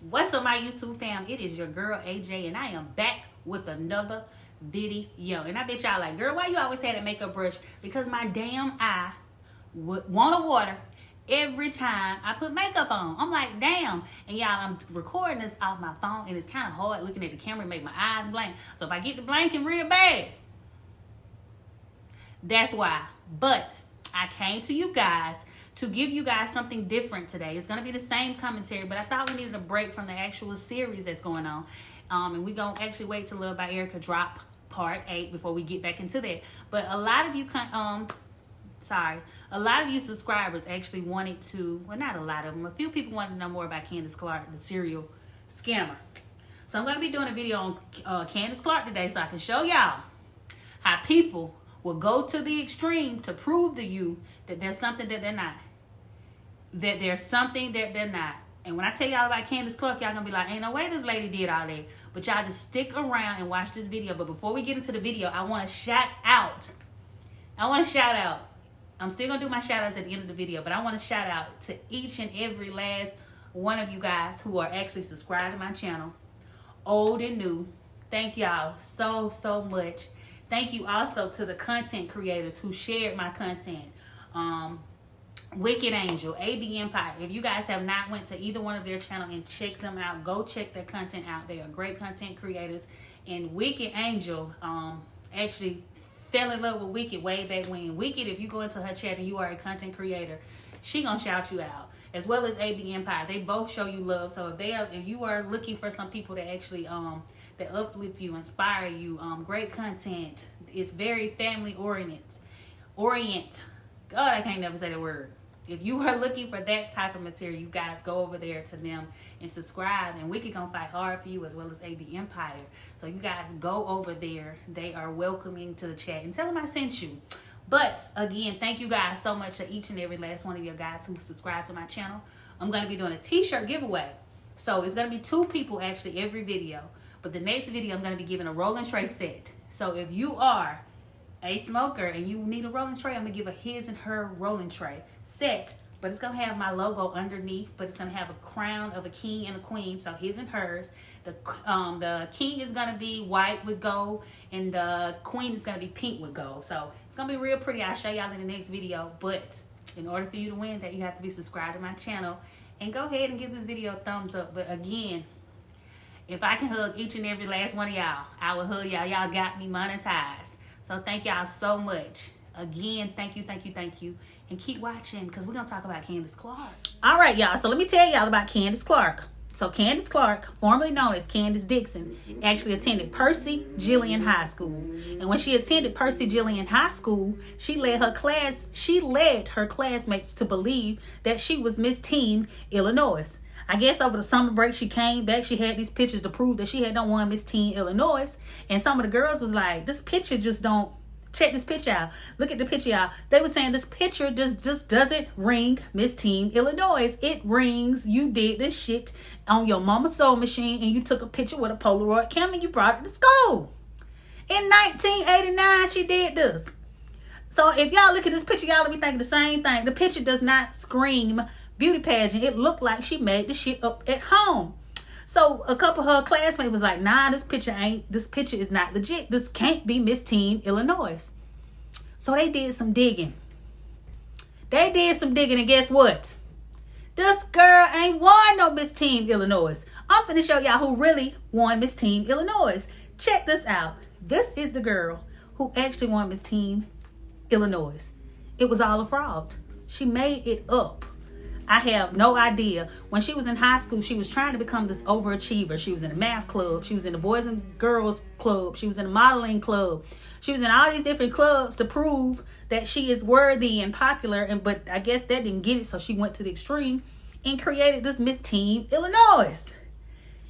What's up, my YouTube fam? It is your girl AJ, and I am back with another video. And I bet y'all like, girl, why you always had a makeup brush? Because my damn eye would want to water every time I put makeup on. I'm like, damn. And y'all, I'm recording this off my phone, and it's kind of hard looking at the camera and make my eyes blank. So if I get to blanking real bad, that's why. But I came to you guys to give you guys something different today. It's going to be the same commentary, but I thought we needed a break from the actual series that's going on. And we're going to actually wait till Love by Erica drop part 8 before we get back into that. But a lot of you, a lot of you subscribers actually wanted to, well, not a lot of them, a few people wanted to know more about Candance Clark, the serial scammer. So I'm going to be doing a video on Candance Clark today so I can show y'all how people will go to the extreme to prove to you that there's something that they're not. That there's something that they're not. And when I tell y'all about Candance Clark, y'all gonna be like, ain't no way this lady did all that. But y'all just stick around and watch this video. But before we get into the video, I want to shout out. I'm still gonna do my shout outs at the end of the video, but I want to shout out to each and every last one of you guys who are actually subscribed to my channel, old and new. Thank y'all so much. Thank you also to the content creators who shared my content. Wicked Angel, AB Empire. If you guys have not went to either one of their channel and checked them out, go check their content out. They are great content creators. And Wicked Angel actually fell in love with Wicked way back when. Wicked, if you go into her chat and you are a content creator, she gonna shout you out. As well as AB Empire. They both show you love. So if you are looking for some people that actually that uplift you, inspire you, great content. It's very family oriented. God, I can't never say the word. If you are looking for that type of material, you guys go over there to them and subscribe. And Wicked gonna fight hard for you, as well as AB Empire. So you guys go over there. They are welcoming to the chat. And tell them I sent you. But again, thank you guys so much to each and every last one of you guys who subscribe to my channel. I'm gonna be doing a t-shirt giveaway. So it's gonna be 2 people actually every video. But the next video, I'm gonna be giving a rolling tray set. So if you are a smoker and you need a rolling tray, I'm gonna give a his and her rolling tray set, but it's gonna have my logo underneath, but it's gonna have a crown of a king and a queen, so his and hers. The king is gonna be white with gold, and the queen is gonna be pink with gold. So it's gonna be real pretty. I'll show y'all in the next video. But in order for you to win that, you have to be subscribed to my channel and go ahead and give this video a thumbs up. But again, if I can hug each and every last one of y'all, I will hug y'all. Y'all got me monetized. So thank y'all so much. Again, thank you. And keep watching, because we're going to talk about Candance Clark. All right, y'all. So let me tell y'all about Candance Clark. So Candance Clark, formerly known as Candace Dixon, actually attended Percy Gillian High School. And when she attended Percy Gillian High School, she led her classmates to believe that she was Miss Teen Illinois. I guess over the summer break, she came back. She had these pictures to prove that she had done won Miss Teen Illinois. And some of the girls was like, this picture just don't, check this picture out. Look at the picture, y'all. They were saying this picture just doesn't ring Miss Teen Illinois. It rings, you did this shit on your mama's sewing machine and you took a picture with a Polaroid camera and you brought it to school. In 1989, she did this. So if y'all look at this picture, y'all will be thinking the same thing. The picture does not scream beauty pageant. It looked like she made the shit up at home. So a couple of her classmates was like, nah, this picture is not legit. This can't be Miss Teen Illinois. So they did some digging. And guess what? This girl ain't won no Miss Teen Illinois. I'm finna show y'all who really won Miss Teen Illinois. Check this out. This is the girl who actually won Miss Teen Illinois. It was all a fraud. She made it up. I have no idea. When she was in high school, she was trying to become this overachiever. She was in a math club. She was in the Boys and Girls Club. She was in a modeling club. She was in all these different clubs to prove that she is worthy and popular. But I guess that didn't get it, so she went to the extreme and created this Miss Teen Illinois.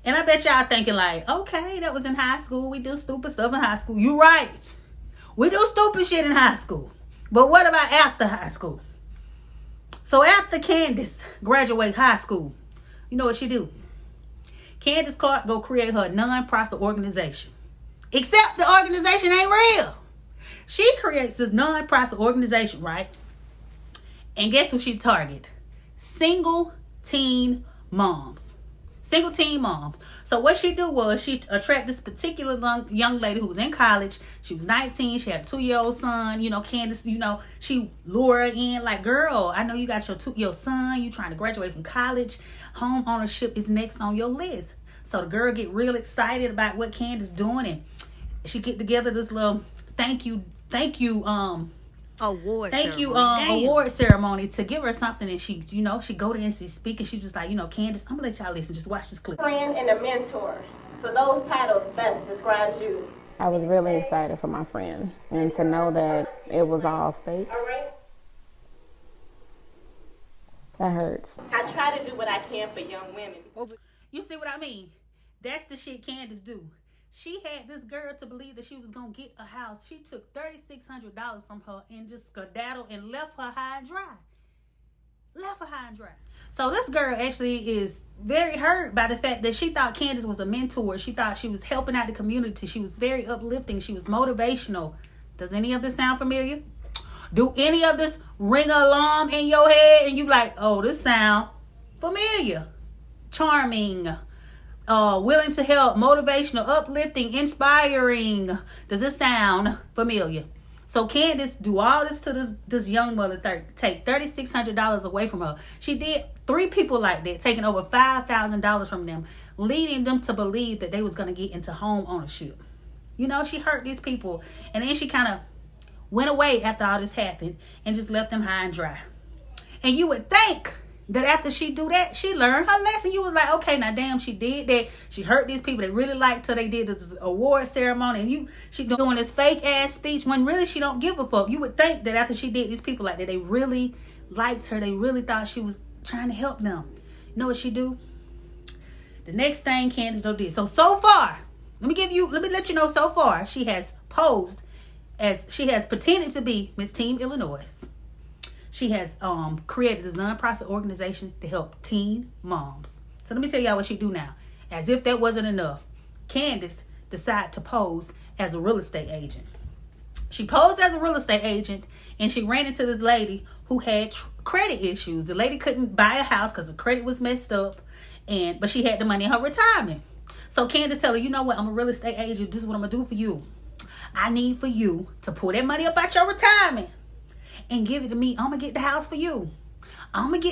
And I bet y'all thinking like, okay, that was in high school. We do stupid stuff in high school. You right. We do stupid shit in high school. But what about after high school? So after Candance graduate high school, you know what she do? Candance Clark go create her non-profit organization. Except the organization ain't real. She creates this non-profit organization, right? And guess who she target? Single teen moms. Single teen moms. So what she do was she attract this particular young lady who was in college. She was 19. She had a 2-year-old son. You know, Candance, you know, she lure her in like, girl, I know you got your son. You trying to graduate from college. Home ownership is next on your list. So the girl get real excited about what Candance doing, and she get together this little thank you award ceremony to give her something. And she, you know, she go there and she speak, and she was like, you know, Candance, I'm gonna let y'all listen. Just watch this clip. Friend and a mentor. For those titles best describes you. I was really excited for my friend, and to know that it was all fake, that hurts. I try to do what I can for young women. You see what I mean? That's the shit Candance do. She had this girl to believe that she was going to get a house. She took $3,600 from her and just skedaddled and left her high and dry. So this girl actually is very hurt by the fact that she thought Candance was a mentor. She thought she was helping out the community. She was very uplifting. She was motivational. Does any of this sound familiar? Do any of this ring an alarm in your head and you like, oh, this sound familiar? Charming. Willing to help, motivational, uplifting, inspiring. Does this sound familiar? So Candance do all this to this young mother, take $3,600 away from her. She did 3 people like that, taking over $5,000 from them, leading them to believe that they was going to get into home ownership. You know, she hurt these people, and then she kind of went away after all this happened and just left them high and dry. And you would think that after she do that, she learned her lesson. You was like, okay, now damn, she did that. She hurt these people. They really liked her. They did this award ceremony, and she doing this fake ass speech when really she don't give a fuck. You would think that after she did these people like that, they really liked her. They really thought she was trying to help them. You know what she do? The next thing Candance did. So far, let me let you know. So far, she has posed as she has pretended to be Miss Team Illinois. She has created this nonprofit organization to help teen moms. So let me tell y'all what she do now. As if that wasn't enough, Candance decided to pose as a real estate agent. She posed as a real estate agent, and she ran into this lady who had credit issues. The lady couldn't buy a house because the credit was messed up, but she had the money in her retirement. So Candance tell her, you know what, I'm a real estate agent. This is what I'm going to do for you. I need for you to pull that money up out your retirement and give it to me. I'm going to get the house for you. I'm going to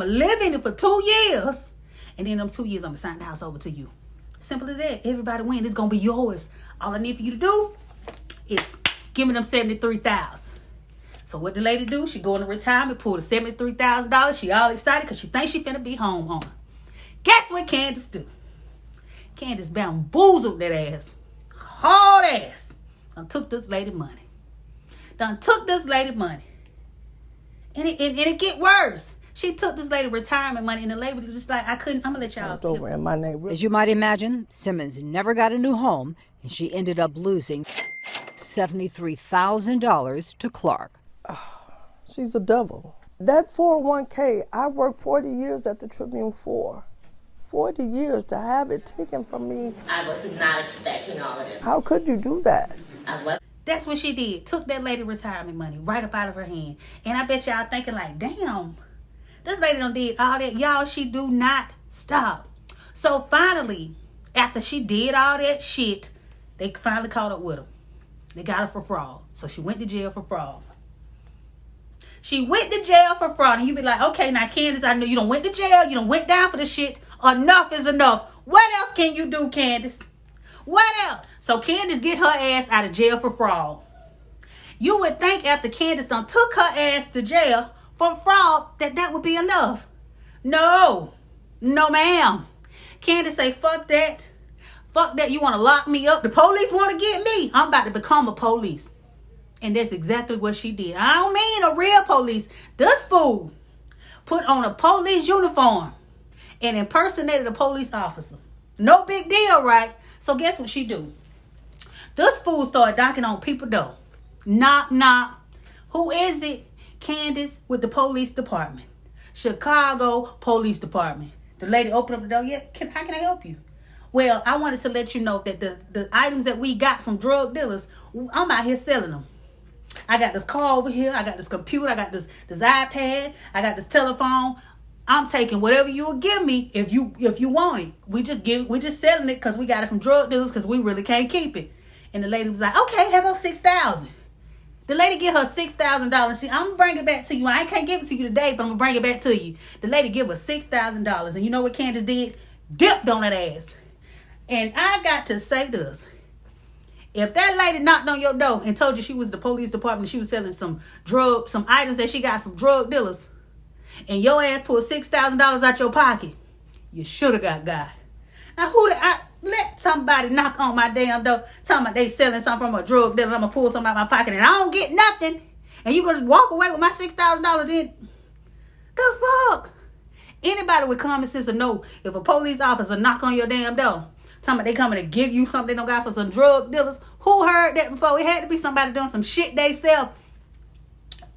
live in it for 2 years. And then in them 2 years, I'm going to sign the house over to you. Simple as that. Everybody win. It's going to be yours. All I need for you to do is give me them $73,000. So what the lady do? She go into retirement, pull the $73,000. She all excited because she thinks she finna be home owner. Guess what Candance do? Candance bamboozled that ass. Hard ass. Took this lady money. And it get worse. She took this lady retirement money, and the lady was just like, I'm gonna let y'all over in my neighborhood. As you might imagine, Simmons never got a new home, and she ended up losing $73,000 to Clark. She's a devil. That 401k, I worked 40 years at the Tribune for. 40 years to have it taken from me. I was not expecting all of this. How could you do that? That's what she did. Took that lady retirement money right up out of her hand. And I bet y'all thinking like, damn, this lady done did all that. Y'all, she do not stop. So finally, after she did all that shit, they finally caught up with her. They got her for fraud. So she went to jail for fraud. And you be like, okay, now Candance, I know you done went to jail. You done went down for this shit. Enough is enough. What else can you do, Candance? What else? So Candance get her ass out of jail for fraud. You would think after Candance done took her ass to jail for fraud that would be enough. No, ma'am. Candance say, fuck that. You want to lock me up? The police want to get me. I'm about to become a police. And that's exactly what she did. I don't mean a real police. This fool put on a police uniform and impersonated a police officer. No big deal, right? So guess what she do? This fool started knocking on people's door. Knock, knock. Who is it? Candance with the police department. Chicago Police Department. The lady opened up the door. Yeah, how can I help you? Well, I wanted to let you know that the items that we got from drug dealers, I'm out here selling them. I got this car over here. I got this computer. I got this iPad. I got this telephone. I'm taking whatever you will give me if you want it. We just selling it because we got it from drug dealers because we really can't keep it. And the lady was like, okay, here goes $6,000. The lady get her $6,000. I'm gonna bring it back to you. I can't give it to you today, but I'm gonna bring it back to you. The lady give her $6,000, and you know what Candance did? Dipped on that ass. And I got to say this: if that lady knocked on your door and told you she was the police department, and she was selling some items that she got from drug dealers, and your ass pulled $6,000 out your pocket, you should have got. Now let somebody knock on my damn door talking about they selling something from a drug dealer, I'm gonna pull something out my pocket and I don't get nothing, and you gonna just walk away with my $6,000 in? The fuck? Anybody with common sense will know if a police officer knock on your damn door talking about they coming to give you something they don't got for some drug dealers, who heard that before? It had to be somebody doing some shit they sell.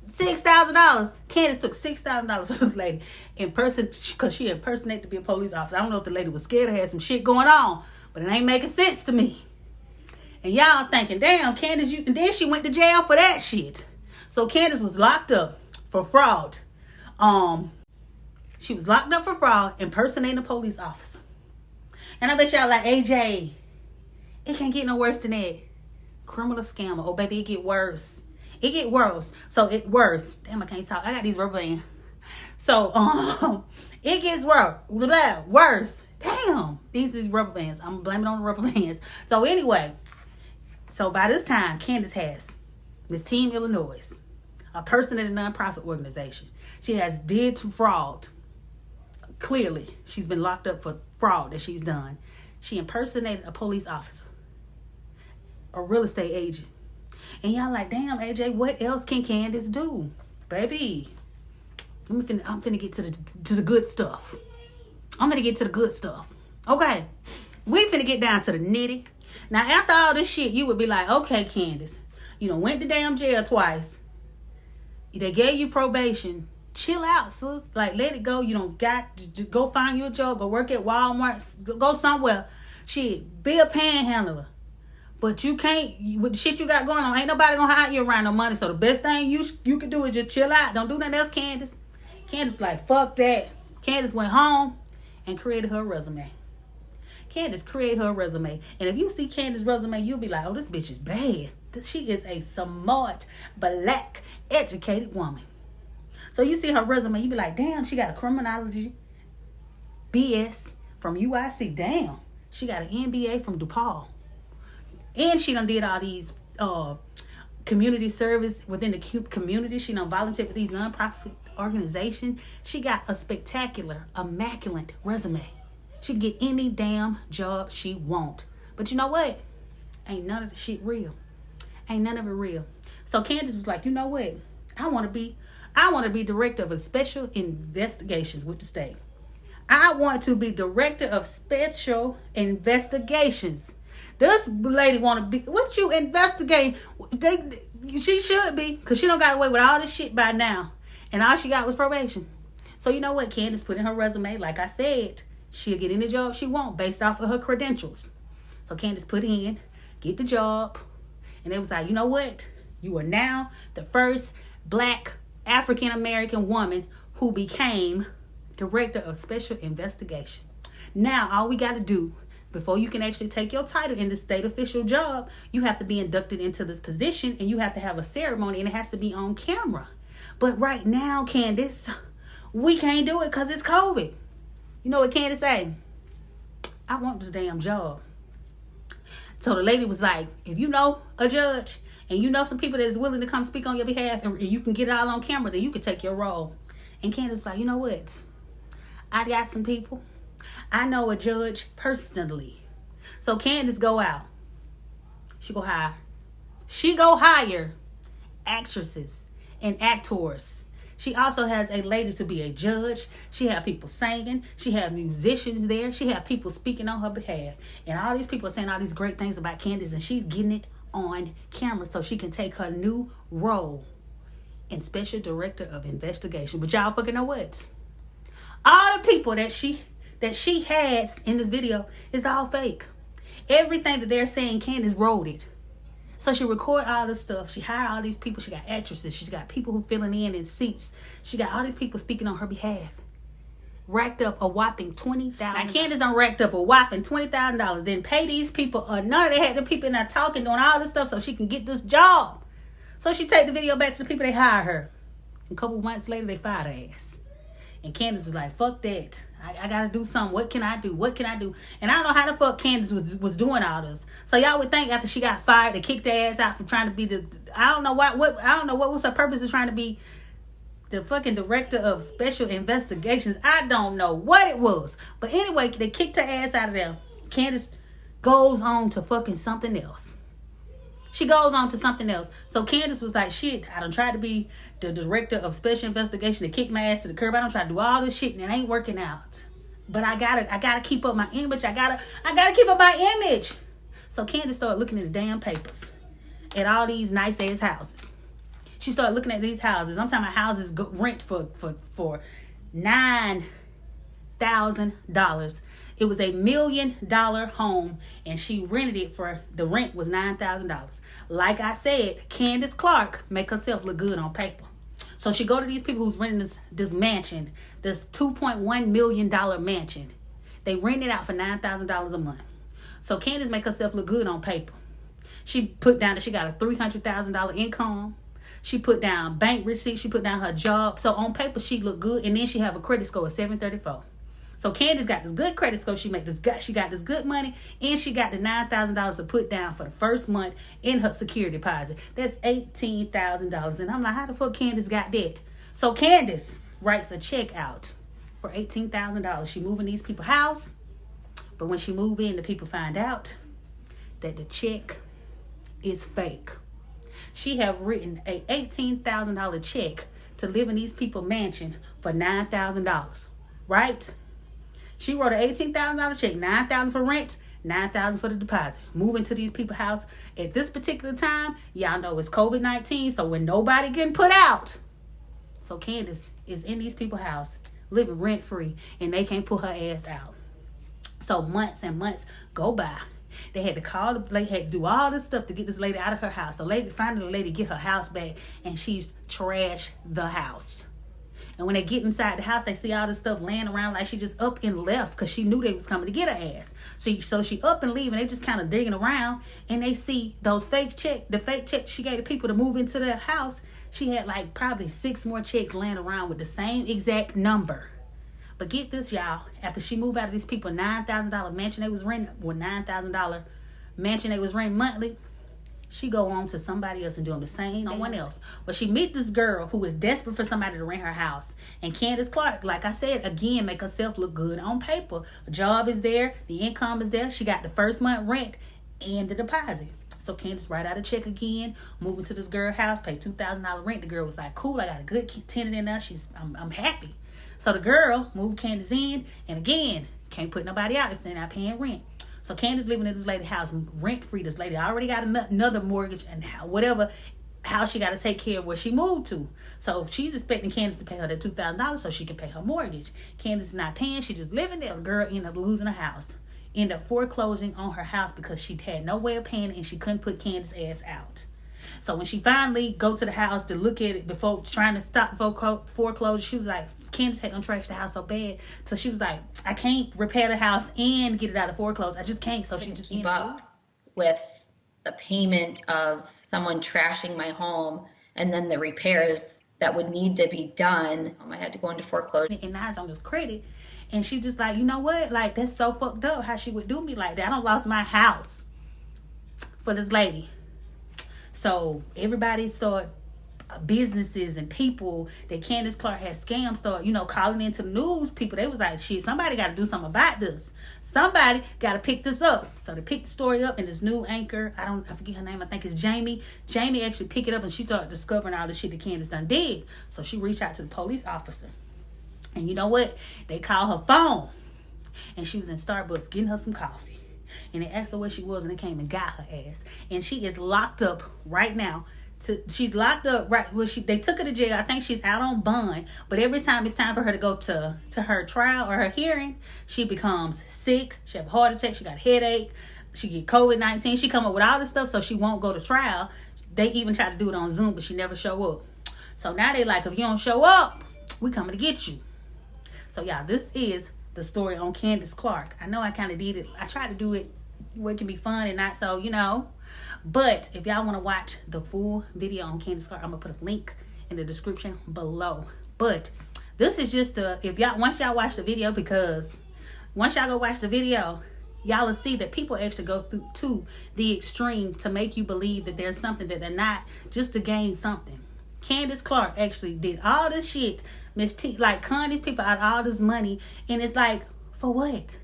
$6,000. Candance took $6,000 for this lady in person because she impersonated to be a police officer. I don't know if the lady was scared or had some shit going on, but it ain't making sense to me. And y'all thinking, damn, Candance, and then she went to jail for that shit. So Candance was locked up for fraud. She was locked up for fraud, impersonating a police officer. And I bet y'all like, AJ, it can't get no worse than that. Criminal scammer. Oh, baby, it get worse. It get worse. Worse. Damn, I can't talk. I got these rubber bands. So, it gets worse. Damn. These are rubber bands. I'm blaming on the rubber bands. So, anyway. So, by this time, Candance has Miss Team Illinois, a person at a nonprofit organization. She has did fraud. Clearly, she's been locked up for fraud that she's done. She impersonated a police officer, a real estate agent. And y'all like, damn, AJ, what else can Candance do? Baby, I'm finna get to the good stuff. I'm finna get to the good stuff. Okay, we finna get down to the nitty. Now, after all this shit, you would be like, okay, Candance, you done went to damn jail twice. They gave you probation. Chill out, sis. Like, let it go. You don't got to go find you a job. Go work at Walmart. Go somewhere. Shit, be a panhandler. But you can't, with the shit you got going on, ain't nobody gonna hire you around no money. So the best thing you can do is just chill out. Don't do nothing else, Candance. Candance like, fuck that. Candance went home and created her resume. Candance created her resume. And if you see Candance's resume, you'll be like, oh, this bitch is bad. She is a smart, black, educated woman. So you see her resume, you be like, damn, she got a criminology BS from UIC. Damn, she got an MBA from DePaul. And she done did all these community service within the community. She done volunteered with these nonprofit organizations. She got a spectacular, immaculate resume. She can get any damn job she want. But you know what? Ain't none of the shit real. Ain't none of it real. So Candance was like, you know what? I want to be director of special investigations with the state. I want to be director of special investigations. This lady want to be, what you investigate? She should be, because she don't got away with all this shit by now. And all she got was probation. So you know what Candance put in her resume? Like I said, she'll get any job she want based off of her credentials. So Candance put in, get the job. And it was like, you know what? You are now the first black African-American woman who became director of special investigation. Now, all we got to do, before you can actually take your title in the state official job, you have to be inducted into this position and you have to have a ceremony and it has to be on camera. But right now, Candance, we can't do it because it's COVID. You know what Candance say? I want this damn job. So the lady was like, if you know a judge and you know some people that is willing to come speak on your behalf and you can get it all on camera, then you can take your role. And Candance was like, you know what? I got some people. I know a judge personally. So Candance go out. She go hire actresses and actors. She also has a lady to be a judge. She have people singing. She have musicians there. She have people speaking on her behalf. And all these people are saying all these great things about Candance, and she's getting it on camera so she can take her new role in special director of investigation. But y'all fucking know what? All the people that she has in this video is all fake. Everything that they're saying, Candance wrote it. So she record all this stuff. She hired all these people. She got actresses. She's got people who filling in seats. She got all these people speaking on her behalf. racked up a whopping $20,000. Now, Candance done racked up a whopping $20,000. Didn't pay these people. None of they had the people in there talking, doing all this stuff so she can get this job. So she take the video back to the people they hired her. And a couple months later, they fired her ass. And Candance was like, fuck that. I gotta do something. What can I do? What can I do? And I don't know how the fuck Candance was doing all this. So y'all would think after she got fired, they kicked her ass out for trying to be I don't know what was her purpose of trying to be the fucking director of special investigations. I don't know what it was. But anyway, they kicked her ass out of there. Candance goes on to fucking something else. She goes on to something else. So Candance was like, shit, I done tried to be the director of special investigation to kick my ass to the curb. I done tried to do all this shit and it ain't working out. But I gotta keep up my image. I gotta keep up my image. So Candance started looking at the damn papers at all these nice ass houses. She started looking at these houses. I'm talking about houses rent for $9,000. It was $1 million home, and she rented it for, the rent was $9,000. Like I said, Candance Clark make herself look good on paper. So she go to these people who's renting this mansion, this $2.1 million mansion. They rent it out for $9,000 a month. So Candance make herself look good on paper. She put down that she got a $300,000 income. She put down bank receipts. She put down her job. So on paper, she look good. And then she have a credit score of 734. So Candance got this good credit score. She got this good money. And she got the $9,000 to put down for the first month in her security deposit. That's $18,000. And I'm like, how the fuck Candance got that? So Candance writes a check out for $18,000. She moving these people's house. But when she move in, the people find out that the check is fake. She have written a $18,000 check to live in these people's mansion for $9,000, right? She wrote an $18,000 check, $9,000 for rent, $9,000 for the deposit. Moving to these people's house at this particular time, y'all know it's COVID-19, so when nobody getting put out, so Candance is in these people's house living rent free, and they can't put her ass out. So months and months go by. They had to call, they had to do all this stuff to get this lady out of her house. So finally the lady get her house back, and she's trashed the house. And when they get inside the house, they see all this stuff laying around like she just up and left because she knew they was coming to get her ass. So she up and leave, and they just kind of digging around, and they see those fake checks, the fake check she gave the people to move into their house. She had like probably 6 more checks laying around with the same exact number. But get this, y'all. After she moved out of these people $9,000 mansion they was renting, or $9,000 mansion they was renting monthly, she go on to somebody else and doing the same, someone else. But she meet this girl who is desperate for somebody to rent her house. And Candance Clark, like I said, again, make herself look good on paper. A job is there. The income is there. She got the first month rent and the deposit. So Candance write out a check again, moving to this girl's house, pay $2,000 rent. The girl was like, cool, I got a good tenant in there. I'm happy. So the girl moved Candance in, and again, can't put nobody out if they're not paying rent. So Candance living in this lady's house rent free. This lady already got another mortgage and whatever house she got to take care of where she moved to. So she's expecting Candance to pay her that $2,000 so she can pay her mortgage. Candance is not paying. She just living there. So the girl ended up losing her house. Ended up foreclosing on her house because she had no way of paying it and she couldn't put Candace's ass out. So when she finally go to the house to look at it before trying to stop foreclosure, she was like, Candance had done trashed the house so bad. So she was like, I can't repair the house and get it out of foreclosure. I just can't. So she just keep up with the payment of someone trashing my home and then the repairs that would need to be done. I had to go into foreclosure. And now it's on this credit. And she just like, you know what? Like, that's so fucked up how she would do me like that. I done lost my house for this lady. So everybody started, businesses and people that Candance Clark had scammed started, calling into the news. People, they was like, shit, somebody got to do something about this. Somebody got to pick this up. So they picked the story up, and this new anchor, I forget her name, I think it's Jamie. Jamie actually picked it up, and she started discovering all the shit that Candance done did. So she reached out to the police officer. And you know what? They called her phone. And she was in Starbucks getting her some coffee. And they asked her where she was, and they came and got her ass. And she is locked up right now. She's locked up right. Well, they took her to jail. I think she's out on bond. But every time it's time for her to go to her trial or her hearing, she becomes sick. She have a heart attack. She got a headache. She get COVID-19. She come up with all this stuff so she won't go to trial. They even try to do it on Zoom, but she never show up. So now they like, if you don't show up, we coming to get you. So yeah, this is the story on Candance Clark. I know I kind of did it. I tried to do it where it can be fun and not so, you know. But if y'all want to watch the full video on Candance Clark, I'm gonna put a link in the description below. But this is just once y'all watch the video, because once y'all go watch the video, y'all will see that people actually go through to the extreme to make you believe that there's something that they're not, just to gain something. Candance Clark actually did all this shit, con these people out all this money, and it's like, for what?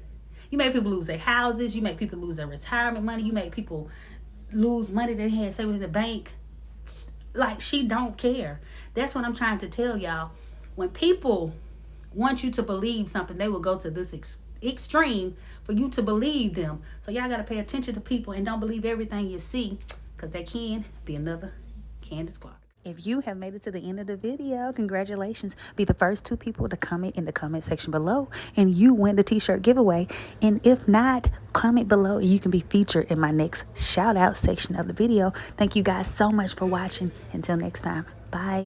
You make people lose their houses, you make people lose their retirement money, you make people lose money they had saved in the bank. Like, she don't care. That's what I'm trying to tell y'all. When people want you to believe something, they will go to this extreme for you to believe them. So y'all gotta pay attention to people and don't believe everything you see, because they can be another Candance Clark. If you have made it to the end of the video, congratulations. Be the first 2 people to comment in the comment section below, and you win the t-shirt giveaway. And if not, comment below and you can be featured in my next shout out section of the video. Thank you guys so much for watching. Until next time, bye.